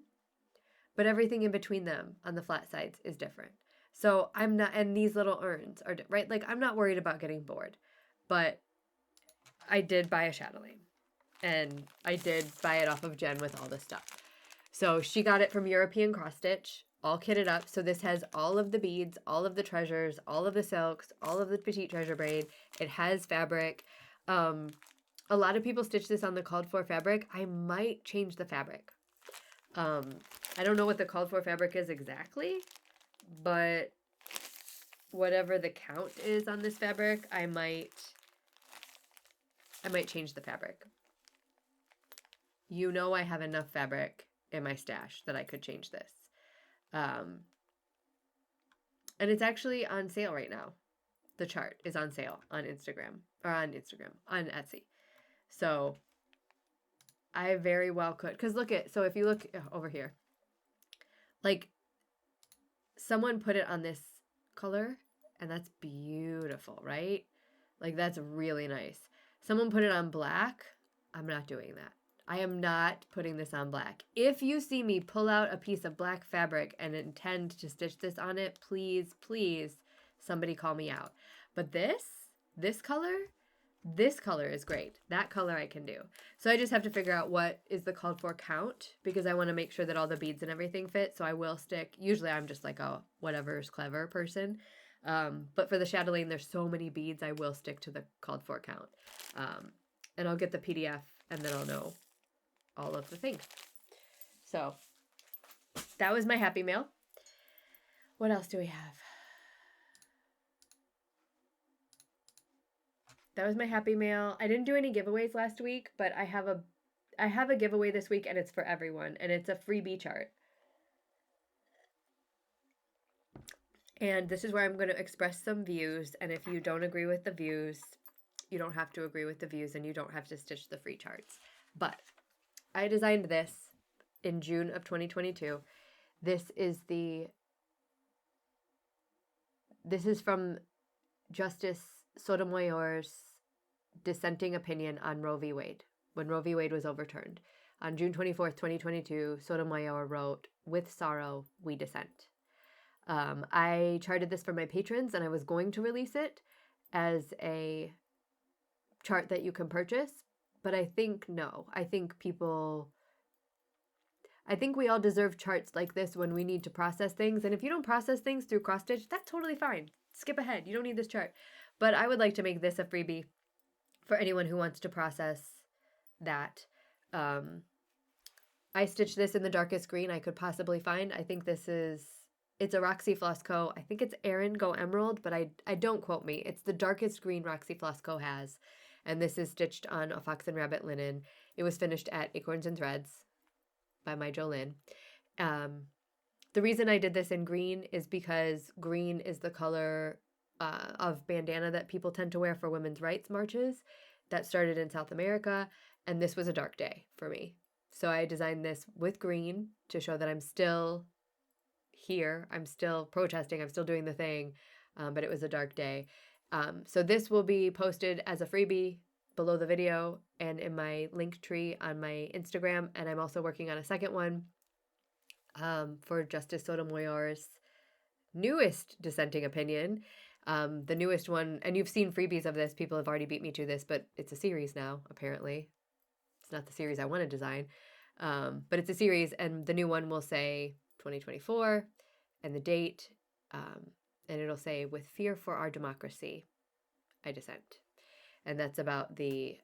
but everything in between them on the flat sides is different. So I'm not, and these little urns are, right? Like I'm not worried about getting bored, but I did buy a chatelaine, and I did buy it off of Jen with all this stuff. So she got it from European Cross Stitch, all kitted up. So this has all of the beads, all of the treasures, all of the silks, all of the petite treasure braid. It has fabric. A lot of people stitch this on the called for fabric. I might change the fabric. I don't know what the called for fabric is exactly, but whatever the count is on this fabric, I might change the fabric. I have enough fabric in my stash that I could change this. And it's actually on sale right now. The chart is on sale on on Etsy. So I very well could, because so if you look over here, like someone put it on this color and that's beautiful, right? Like that's really nice. Someone put it on black. I'm not doing that. I am not putting this on black. If you see me pull out a piece of black fabric and intend to stitch this on it, please, please, somebody call me out. But this color is great. That color I can do. So I just have to figure out what is the called for count, because I want to make sure that all the beads and everything fit. So I will stick, usually I'm just like a whatever's clever person. But for the chatelaine, there's so many beads, I will stick to the called for count. And I'll get the PDF and then I'll know all of the things. So that was my happy mail. What else do we have? That was my happy mail. I didn't do any giveaways last week, but I have a giveaway this week, and it's for everyone, and it's a freebie chart. And this is where I'm going to express some views, and if you don't agree with the views, you don't have to agree with the views, and you don't have to stitch the free charts. But I designed this in June of 2022. This is from Justice Sotomayor's dissenting opinion on Roe v. Wade, when Roe v. Wade was overturned. On June 24th, 2022, Sotomayor wrote, "With sorrow, we dissent." I charted this for my patrons, and I was going to release it as a chart that you can purchase, but I think no. I think we all deserve charts like this when we need to process things, and if you don't process things through cross stitch, that's totally fine. Skip ahead. You don't need this chart. But I would like to make this a freebie for anyone who wants to process that. I stitched this in the darkest green I could possibly find. I think it's a Roxy Floss Co. I think it's Erin Go Emerald, but I don't quote me. It's the darkest green Roxy Floss Co. has. And this is stitched on a Fox and Rabbit linen. It was finished at Acorns and Threads by my Jolynn. The reason I did this in green is because green is the color of bandana that people tend to wear for women's rights marches that started in South America, and this was a dark day for me. So I designed this with green to show that I'm still here, I'm still protesting, I'm still doing the thing, but it was a dark day. So this will be posted as a freebie below the video and in my link tree on my Instagram, and I'm also working on a second one for Justice Sotomayor's newest dissenting opinion. The newest one, and you've seen freebies of this, people have already beat me to this, but it's a series now, apparently. It's not the series I want to design, but it's a series, and the new one will say 2024 and the date, and it'll say, "With fear for our democracy, I dissent." And that's about the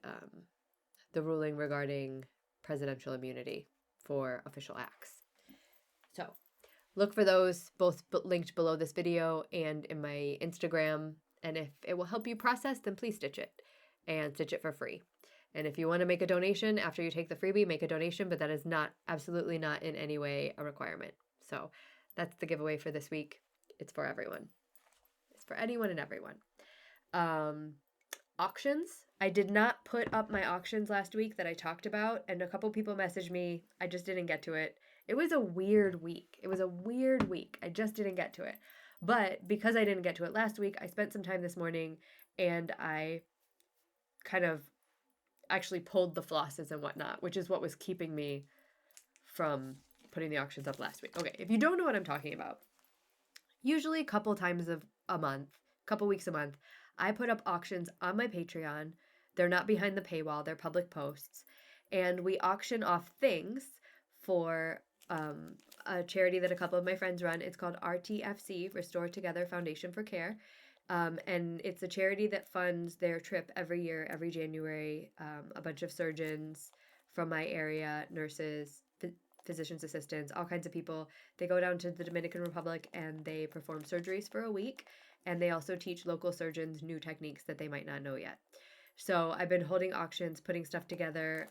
ruling regarding presidential immunity for official acts. So look for those, both linked below this video and in my Instagram. And if it will help you process, then please stitch it, and stitch it for free. And if you want to make a donation after you take the freebie, make a donation, but that is absolutely not in any way a requirement. So that's the giveaway for this week. It's for everyone. It's for anyone and everyone. Auctions. I did not put up my auctions last week that I talked about, and a couple people messaged me. I just didn't get to it. It was a weird week. I just didn't get to it. But because I didn't get to it last week, I spent some time this morning, and I kind of actually pulled the flosses and whatnot, which is what was keeping me from putting the auctions up last week. Okay, if you don't know what I'm talking about, usually a couple times a month, couple weeks a month, I put up auctions on my Patreon. They're not behind the paywall, they're public posts. And we auction off things for a charity that a couple of my friends run. It's called RTFC, Restore Together Foundation for Care. And it's a charity that funds their trip every year, every January. A bunch of surgeons from my area, nurses, physician's assistants, all kinds of people. They go down to the Dominican Republic and they perform surgeries for a week. And they also teach local surgeons new techniques that they might not know yet. So I've been holding auctions, putting stuff together.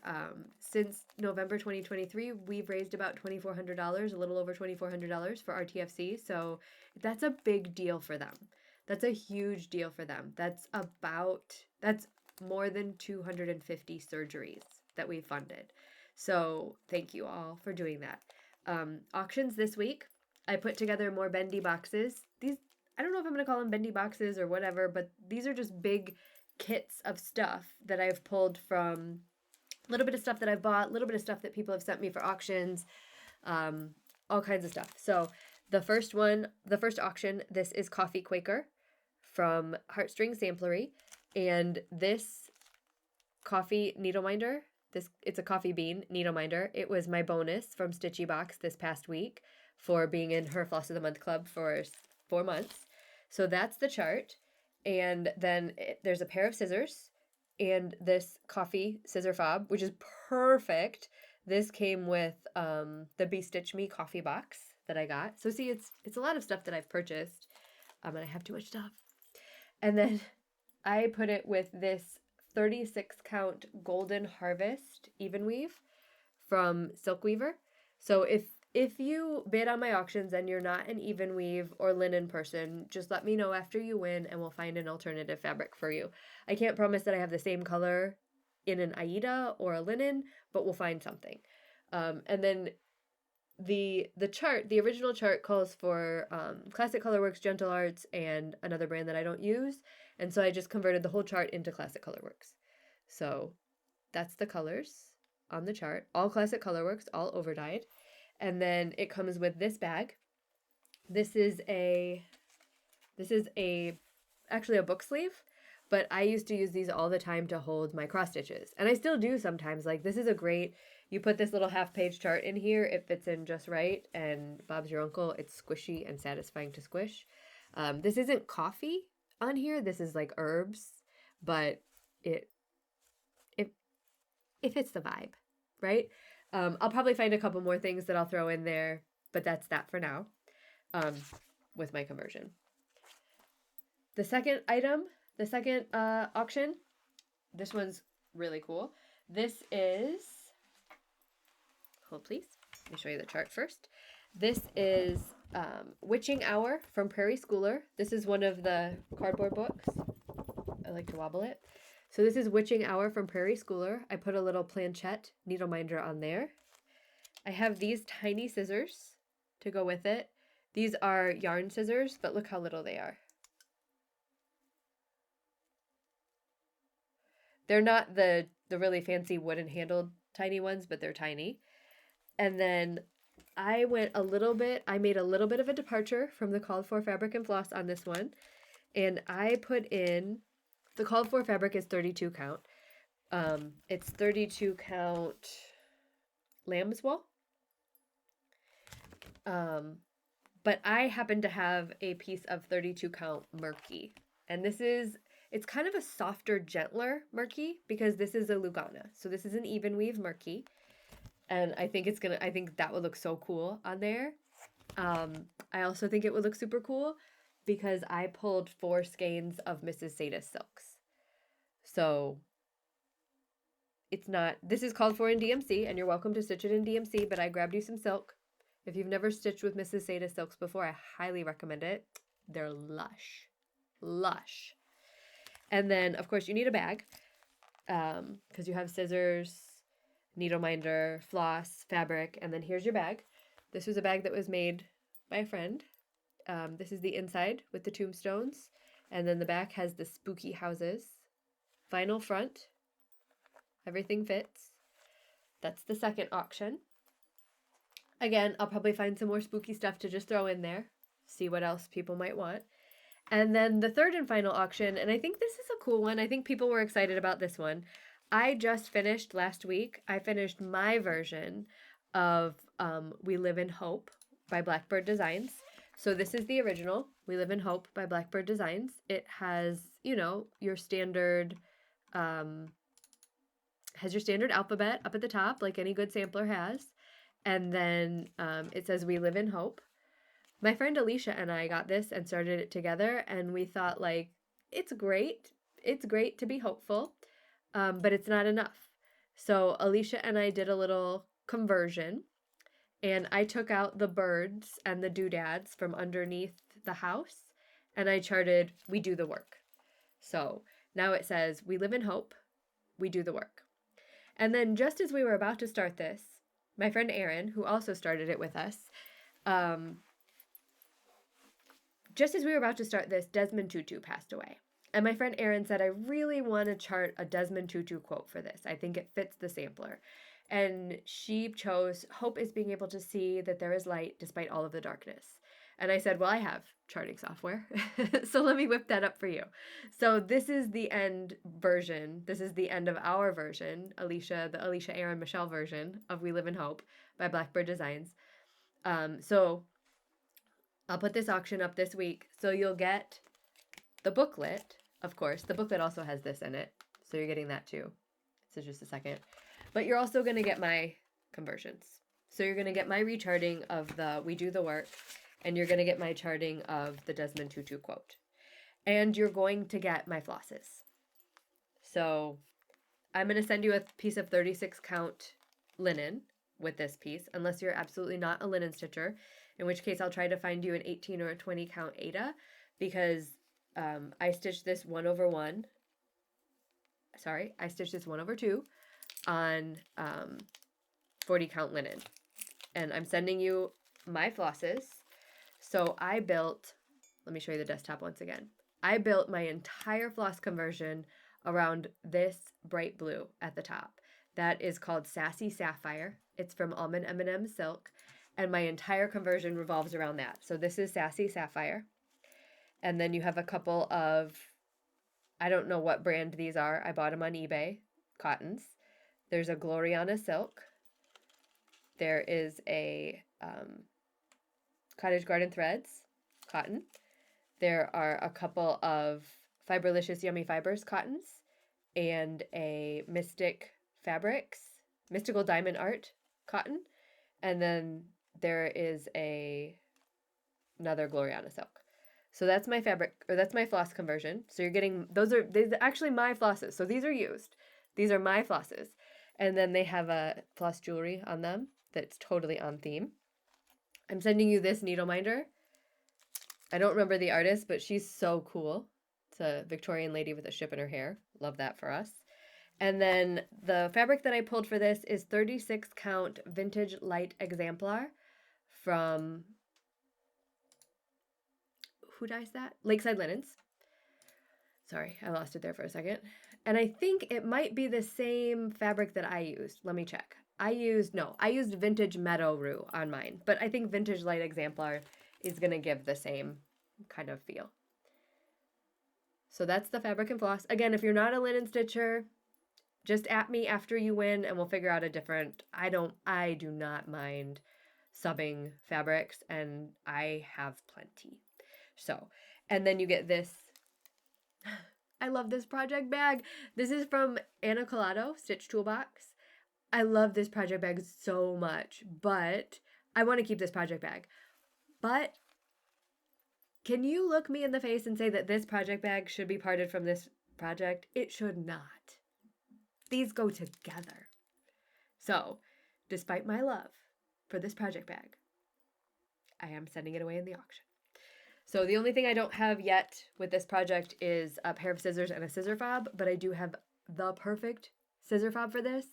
Since November 2023, we've raised about $2,400, a little over $2,400 for RTFC. So that's a big deal for them. That's a huge deal for them. That's more than 250 surgeries that we've funded. So thank you all for doing that. Auctions this week, I put together more Bendy boxes. These, I don't know if I'm going to call them Bendy boxes or whatever, but these are just big kits of stuff that I've pulled from A little bit of stuff that I've bought, a little bit of stuff that people have sent me for auctions, all kinds of stuff. So the first auction, this is Coffee Quaker from Heartstring Samplery. And this coffee needle minder, it's a coffee bean needle minder. It was my bonus from Stitchy Box this past week for being in her Floss of the Month club for 4 months. So that's the chart. And then there's a pair of scissors and this coffee scissor fob, which is perfect. This came with the Be Stitch Me coffee box that I got. So see, it's a lot of stuff that I've purchased, and I have too much stuff. And then I put it with this 36 count Golden Harvest even weave from Silk Weaver. So if you bid on my auctions and you're not an even weave or linen person, just let me know after you win and we'll find an alternative fabric for you. I can't promise that I have the same color in an Aida or a linen, but we'll find something. And then the original chart calls for Classic Colorworks, Gentle Arts, and another brand that I don't use. And so I just converted the whole chart into Classic Colorworks. So that's the colors on the chart. All Classic Colorworks, all overdyed. And then it comes with this bag. This is actually a book sleeve, but I used to use these all the time to hold my cross stitches. And I still do sometimes. Like, this is a great, you put this little half-page chart in here, it fits in just right, and Bob's your uncle, it's squishy and satisfying to squish. This isn't coffee on here, this is like herbs, but it fits the vibe, right? I'll probably find a couple more things that I'll throw in there, but that's that for now with my conversion. The second auction, this one's really cool. This is, hold please, let me show you the chart first. This is Witching Hour from Prairie Schooler. This is one of the cardboard books. I like to wobble it. So this is Witching Hour from Prairie Schooler. I put a little planchette needle minder on there. I have these tiny scissors to go with it. These are yarn scissors, but look how little they are. They're not the really fancy wooden handled tiny ones, but they're tiny. And then I made a little bit of a departure from the called for fabric and floss on this one. And I put in, the called for fabric is 32 count. It's 32 count lamb's wool. But I happen to have a piece of 32 count murky. And it's kind of a softer, gentler murky because this is a Lugana. So this is an even weave murky. And I think that would look so cool on there. I also think it would look super cool because I pulled 4 skeins of Mrs. Sadis silks. So this is called for in DMC, and you're welcome to stitch it in DMC, but I grabbed you some silk. If you've never stitched with Mrs. Sadis silks before, I highly recommend it. They're lush. Lush. And then, of course, you need a bag because you have scissors, needle minder, floss, fabric, and then here's your bag. This was a bag that was made by a friend. This is the inside with the tombstones, and then the back has the spooky houses. Vinyl front. Everything fits. That's the second auction. Again, I'll probably find some more spooky stuff to just throw in there, see what else people might want. And then the third and final auction, and I think this is a cool one. I think people were excited about this one. I just finished last week. I finished my version of We Live in Hope by Blackbird Designs. So this is the original, We Live in Hope by Blackbird Designs. It has, your standard, alphabet up at the top, like any good sampler has. And then it says We Live in Hope. My friend Alicia and I got this and started it together, and we thought, it's great. It's great to be hopeful, but it's not enough. So Alicia and I did a little conversion, and I took out the birds and the doodads from underneath the house, and I charted, we do the work. So now it says, we live in hope, we do the work. And then just as we were about to start this, my friend Erin, who also started it with us, just as we were about to start this, Desmond Tutu passed away. And my friend Erin said, I really want to chart a Desmond Tutu quote for this. I think it fits the sampler. And she chose, hope is being able to see that there is light despite all of the darkness. And I said, well, I have charting software. So let me whip that up for you. So this is the end version. This is the end of our version, the Alicia Erin Michelle version of We Live in Hope by Blackbird Designs. So I'll put this auction up this week. So you'll get the booklet, of course. The booklet also has this in it. So you're getting that too. So just a second. But you're also going to get my conversions. So you're going to get my recharting of the We Do the Work, and you're going to get my charting of the Desmond Tutu quote. And you're going to get my flosses. So I'm going to send you a piece of 36 count linen with this piece, unless you're absolutely not a linen stitcher, in which case I'll try to find you an 18 or a 20 count Aida, because I stitched this 1/1. Sorry, I stitched this 1/2 on 40 count linen. And I'm sending you my flosses. So I built, let me show you the desktop once again. I built my entire floss conversion around this bright blue at the top. That is called Sassy Sapphire. It's from Almond M&M Silk. And my entire conversion revolves around that. So this is Sassy Sapphire. And then you have a couple of, I don't know what brand these are. I bought them on eBay, cottons. There's a Gloriana Silk. There is a Cottage Garden Threads, cotton. There are a couple of Fiberlicious Yummy Fibers cottons and a Mystical Diamond Art cotton. And then there is another Gloriana Silk. So that's my that's my floss conversion. So you're getting, these are actually my flosses. So these are used. These are my flosses. And then they have a floss jewelry on them that's totally on theme. I'm sending you this needle minder. I don't remember the artist, but she's so cool. It's a Victorian lady with a ship in her hair. Love that for us. And then the fabric that I pulled for this is 36 count vintage light exemplar from, who dyes that? Lakeside Linens. Sorry, I lost it there for a second. And I think it might be the same fabric that I used. Let me check. I used Vintage Meadow Rue on mine, but I think Vintage Light Exemplar is going to give the same kind of feel. So that's the fabric and floss. Again, if you're not a linen stitcher, just at me after you win and we'll figure out a different, I do not mind subbing fabrics, and I have plenty. So, and then you get this. I love this project bag. This is from Anna Collado, Stitch Toolbox. I love this project bag so much, but I want to keep this project bag. But can you look me in the face and say that this project bag should be parted from this project? It should not. These go together. So, despite my love for this project bag, I am sending it away in the auction. So the only thing I don't have yet with this project is a pair of scissors and a scissor fob, but I do have the perfect scissor fob for this.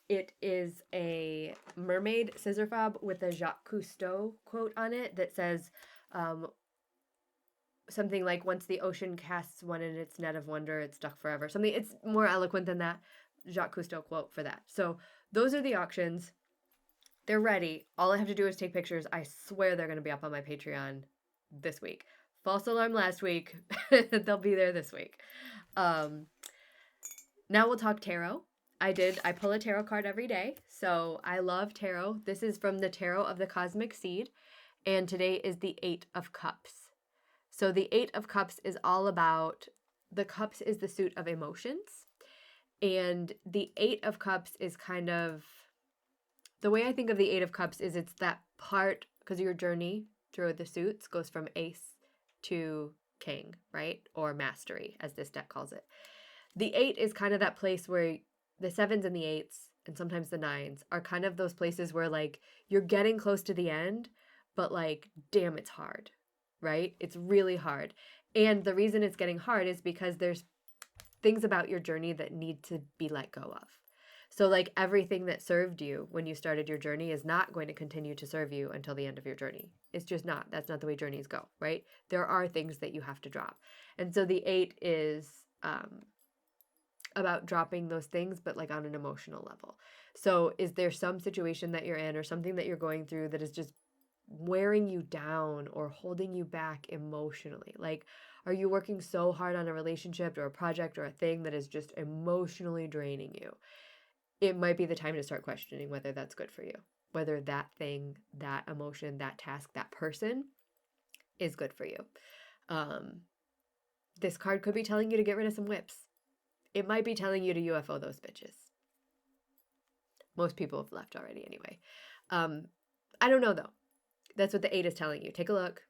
It is a mermaid scissor fob with a Jacques Cousteau quote on it that says something like, once the ocean casts one in its net of wonder, it's stuck forever. Something, it's more eloquent than that. Jacques Cousteau quote for that. So those are the auctions. They're ready. All I have to do is take pictures. I swear they're going to be up on my Patreon this week. False alarm last week. They'll be there this week. Now we'll talk tarot. I pull a tarot card every day, so I love tarot. This is from the Tarot of the Cosmic Seed, and today is the 8 of Cups. So the 8 of Cups is all about, the cups is the suit of emotions, and the 8 of Cups is kind of, the way I think of the 8 of Cups is it's that part, because your journey through the suits goes from ace to king, right? Or mastery, as this deck calls it. The 8 is kind of that place where the 7s and the 8s, and sometimes the 9s, are kind of those places where, like, you're getting close to the end, but, like, damn, it's hard, right? It's really hard. And the reason it's getting hard is because there's things about your journey that need to be let go of. So, like, everything that served you when you started your journey is not going to continue to serve you until the end of your journey. It's just not. That's not the way journeys go, right? There are things that you have to drop. And so the 8 is about dropping those things, but like on an emotional level. So, is there some situation that you're in or something that you're going through that is just wearing you down or holding you back emotionally? Like, are you working so hard on a relationship or a project or a thing that is just emotionally draining you? It might be the time to start questioning whether that's good for you, whether that thing, that emotion, that task, that person is good for you. This card could be telling you to get rid of some whips. It might be telling you to UFO those bitches. Most people have left already anyway. I don't know though. That's what the 8 is telling you. Take a look.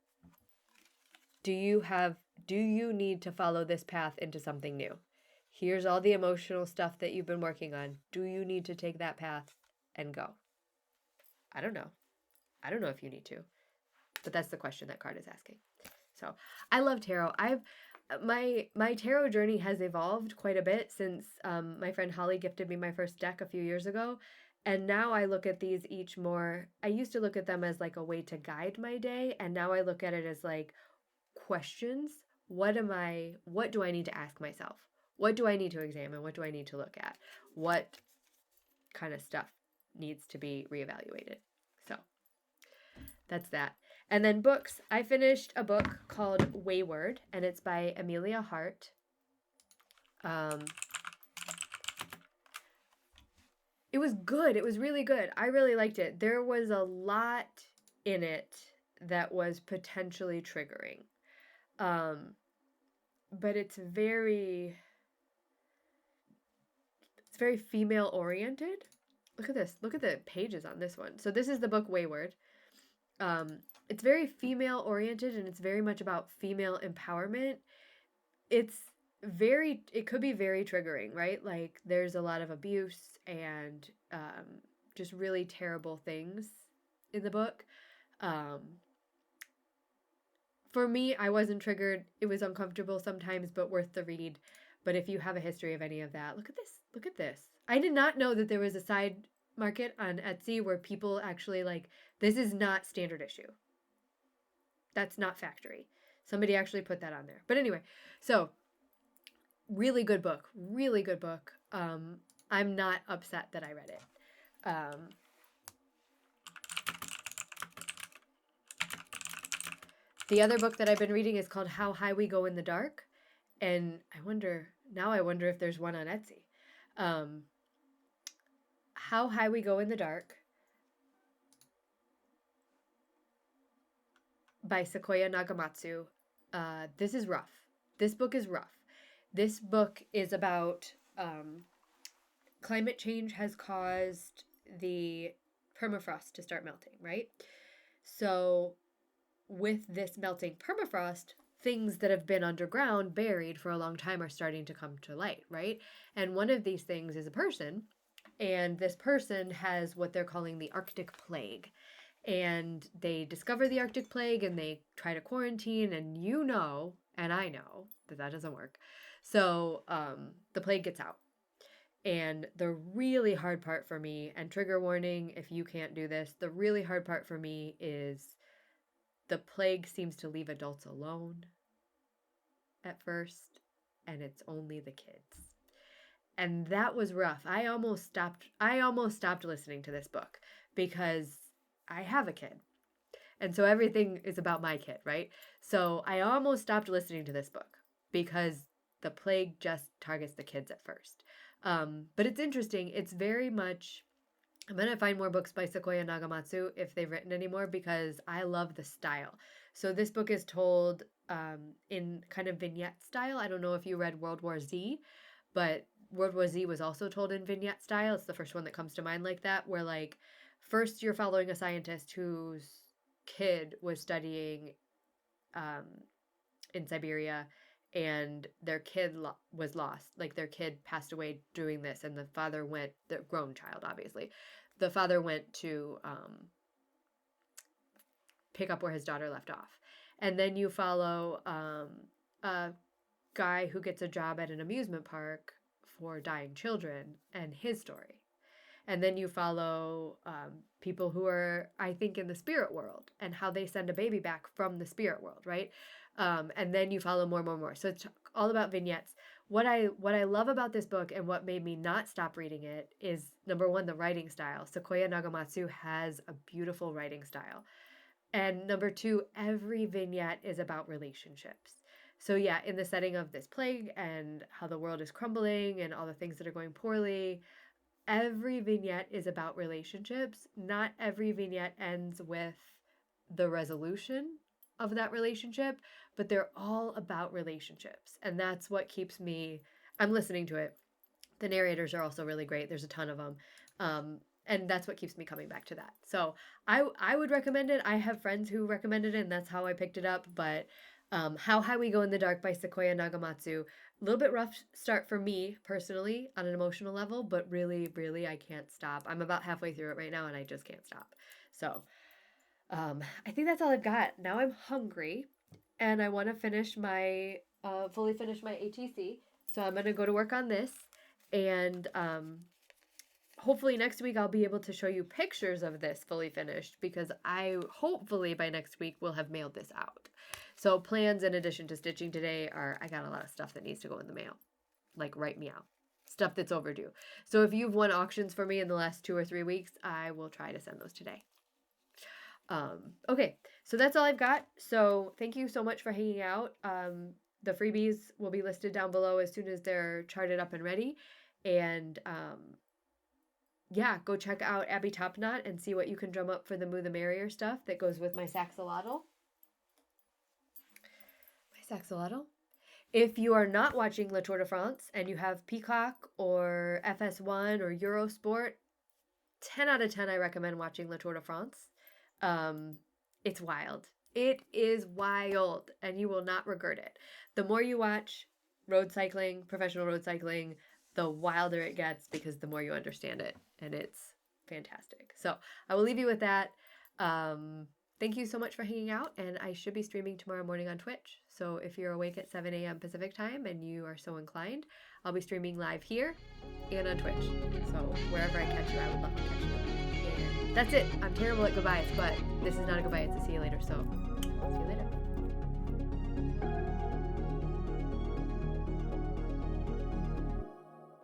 Do you need to follow this path into something new? Here's all the emotional stuff that you've been working on. Do you need to take that path and go? I don't know. I don't know if you need to. But that's the question that card is asking. So, I love tarot. My tarot journey has evolved quite a bit since my friend Holly gifted me my first deck a few years ago. And now I look at these each more. I used to look at them as like a way to guide my day, and now I look at it as like questions. What do I need to ask myself? What do I need to examine? What do I need to look at? What kind of stuff needs to be reevaluated? So, that's that. And then books. I finished a book called Wayward, and it's by Amelia Hart. It was good. It was really good. I really liked it. There was a lot in it that was potentially triggering. But it's very female oriented. Look at this. Look at the pages on this one. So this is the book Wayward. It's very female oriented, and it's very much about female empowerment. It could be very triggering, right? Like, there's a lot of abuse and just really terrible things in the book. For me, I wasn't triggered. It was uncomfortable sometimes, but worth the read. But if you have a history of any of that, look at this. Look at this. I did not know that there was a side market on Etsy where people actually this is not standard issue. That's not factory. Somebody actually put that on there. But anyway, so really good book. Really good book. I'm not upset that I read it. The other book that I've been reading is called How High We Go in the Dark. And I wonder if there's one on Etsy. How High We Go in the Dark by Sequoia Nagamatsu. This is rough. This book is rough. This book is about climate change has caused the permafrost to start melting, right? So with this melting permafrost, things that have been underground, buried for a long time, are starting to come to light, right? And one of these things is a person, and this person has what they're calling the Arctic Plague. And they discover the Arctic Plague, and they try to quarantine, and and I know that doesn't work. So the plague gets out. And the really hard part for me, and trigger warning if you can't do this, the really hard part for me is the plague seems to leave adults alone at first, and it's only the kids. And that was rough. I almost stopped listening to this book because I have a kid. And so everything is about my kid, right? So I almost stopped listening to this book because the plague just targets the kids at first. But it's interesting. It's very much, I'm going to find more books by Sequoia Nagamatsu if they've written any more, because I love the style. So this book is told in kind of vignette style. I don't know if you read World War Z, but World War Z was also told in vignette style. It's the first one that comes to mind like that, where first you're following a scientist whose kid was studying in Siberia, and their kid was lost. Their kid passed away doing this, and the father went, the grown child, obviously. The father went to pick up where his daughter left off. And then you follow a guy who gets a job at an amusement park for dying children and his story. And then you follow people who are, I think, in the spirit world and how they send a baby back from the spirit world, right? And then you follow more. So it's all about vignettes. What I love about this book and what made me not stop reading it is, number one, the writing style. Sequoia Nagamatsu has a beautiful writing style. And number two, every vignette is about relationships. So yeah, in the setting of this plague and how the world is crumbling and all the things that are going poorly, every vignette is about relationships. Not every vignette ends with the resolution of that relationship, but they're all about relationships. And that's what keeps me, I'm listening to it. The narrators are also really great. There's a ton of them. And that's what keeps me coming back to that. So I would recommend it. I have friends who recommended it, and that's how I picked it up. But How High We Go in the Dark by Sequoia Nagamatsu, a little bit rough start for me personally on an emotional level, but really, really, I can't stop. I'm about halfway through it right now, and I just can't stop. So I think that's all I've got. Now I'm hungry, and I want to finish my fully finish my ATC. So I'm gonna go to work on this, and hopefully next week I'll be able to show you pictures of this fully finished, because I hopefully by next week will have mailed this out. So plans in addition to stitching today are, I got a lot of stuff that needs to go in the mail, like write me out, stuff that's overdue. So if you've won auctions for me in the last 2 or 3 weeks, I will try to send those today. Okay, so that's all I've got. So thank you so much for hanging out. The freebies will be listed down below as soon as they're charted up and ready. And yeah, go check out Abby Topknot and see what you can drum up for the Moo the Merrier stuff that goes with my saxolotl. If you are not watching Le Tour de France and you have Peacock or FS1 or Eurosport, 10 out of 10 I recommend watching Le Tour de France. It's wild. It is wild, and you will not regret it. The more you watch road cycling, professional road cycling, the wilder it gets, because the more you understand it, and it's fantastic. So I will leave you with that. Thank you so much for hanging out, and I should be streaming tomorrow morning on Twitch. So if you're awake at 7 a.m. Pacific time and you are so inclined, I'll be streaming live here and on Twitch. So wherever I catch you, I would love to catch you. And that's it. I'm terrible at goodbyes, but this is not a goodbye. It's a see you later. So see you later.